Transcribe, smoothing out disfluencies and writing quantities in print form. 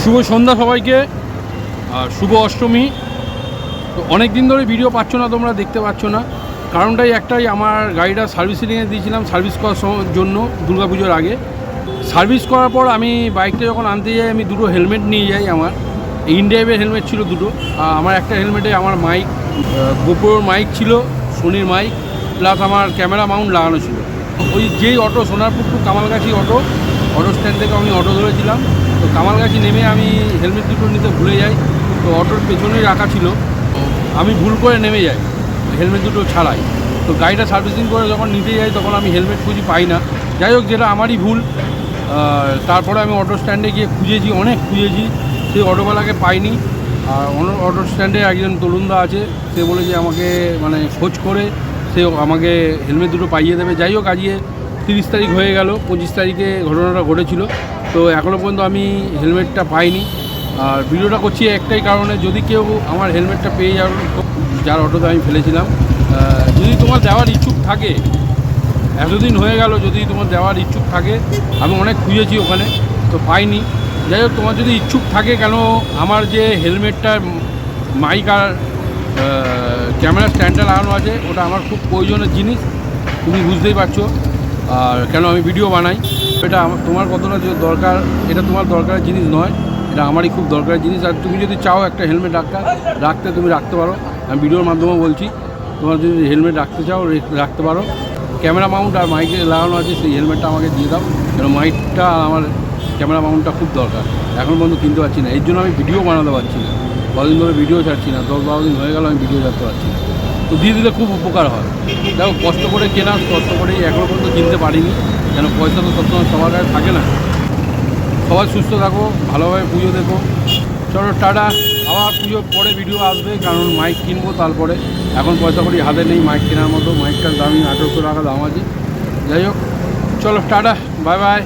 শুভ সন্ধ্যা সবাইকে। শুভ অষ্টমী। তো অনেক দিন ধরে ভিডিও পাচ্ছ না, তোমরা দেখতে পাচ্ছ না। কারণটাই একটাই, আমার গাড়িটা সার্ভিসিংয়ে দিয়েছিলাম সার্ভিস করার জন্য দুর্গাপুজোর আগে। সার্ভিস করার পর আমি বাইকটা যখন আনতে যাই, আমি দুটো হেলমেট নিয়ে যাই। আমার ইনড্রাইভের হেলমেট ছিল দুটো। আমার একটা হেলমেটে আমার মাইক, গোপ্রোর মাইক ছিল, সোনির মাইক, প্লাস আমার ক্যামেরা মাউন্ট লাগানো ছিল। ওই যেই auto Sonarpur to Kamalgachhi auto stand থেকে আমি অটো ধরেছিলাম। তো কামালগাছি নেমে আমি হেলমেট দুটো নিতে ভুলে যাই। তো অটোর পেছনেই রাখা ছিল, আমি ভুল করে নেমে যাই, হেলমেট দুটো ছাড়াই। তো গাড়িটা সার্ভিসিং করে যখন নিতে যাই, তখন আমি হেলমেট খুঁজি, পাই না। যাই হোক, যেটা আমারই ভুল। তারপরে আমি অটো স্ট্যান্ডে গিয়ে খুঁজেছি, অনেক খুঁজেছি, সেই অটোওয়ালাকে পাইনি। আর অটো স্ট্যান্ডে একজন তরুণদা আছে, সে বলে যে আমাকে মানে খোঁজ করে সে আমাকে হেলমেট দুটো পাইয়ে দেবে। যাই হোক, আজকে 30 তারিখ হয়ে গেল, 25 তারিখে ঘটনাটা ঘটেছিল। তো এখনও পর্যন্ত আমি হেলমেটটা পাইনি। আর ভিডিওটা করছি একটাই কারণে, যদি কেউ আমার হেলমেটটা পেয়ে যাওয়ার, যার অটোতে আমি ফেলেছিলাম, যদি তোমার দেওয়ার ইচ্ছুক থাকে, এতদিন হয়ে গেল, যদি তোমার দেওয়ার ইচ্ছুক থাকে, আমি অনেক খুঁজেছি ওখানে, তো পাইনি। যাই হোক, তোমার যদি ইচ্ছুক থাকে, কেন আমার যে হেলমেটটা মাইক আর ক্যামেরা স্ট্যান্ডটা লাগানো আছে, ওটা আমার খুব প্রয়োজনের জিনিস, তুমি বুঝতেই পারছো। আর কেন আমি ভিডিও বানাই, এটা তোমার কতটা যে দরকার, এটা তোমার দরকারের জিনিস নয়, এটা আমারই খুব দরকারের জিনিস। আর তুমি যদি চাও একটা হেলমেট রাখতে, তুমি রাখতে পারো। আমি ভিডিওর মাধ্যমে বলছি, তোমার যদি হেলমেট রাখতে চাও রাখতে পারো। ক্যামেরা মাউন্ট আর মাইকে লাগানো আছে, সেই হেলমেটটা আমাকে দিয়ে দাও, কারণ মাইকটা আমার ক্যামেরা মাউন্টটা খুব দরকার। এখন পর্যন্ত কিনতে পারছি না, এর জন্য আমি ভিডিও বানাতে পারছি না। কদিন ধরে ভিডিও ছাড়ছি না, 10-12 দিন হয়ে গেল আমি ভিডিও ছাড়তে পারছি না। তো দিয়ে দিলে খুব উপকার হয়। দেখো, কষ্ট করে কেনা, কষ্ট করেই এখনও পর্যন্ত কিনতে পারিনি, কেন পয়সা তো সবসময় সবার কাছে থাকে না। সবাই সুস্থ থাকো, ভালোভাবে পুজো দেখো। চলো টাটা। আবার পুজোর পরে ভিডিও আসবে, কারণ মাইক কিনবো তারপরে। এখন পয়সা করি হাতে নেই মাইক কেনার মতো। মাইকটার দামই 1800 টাকা দাম আছে। যাই হোক, চলো টাটা, বাই বাই।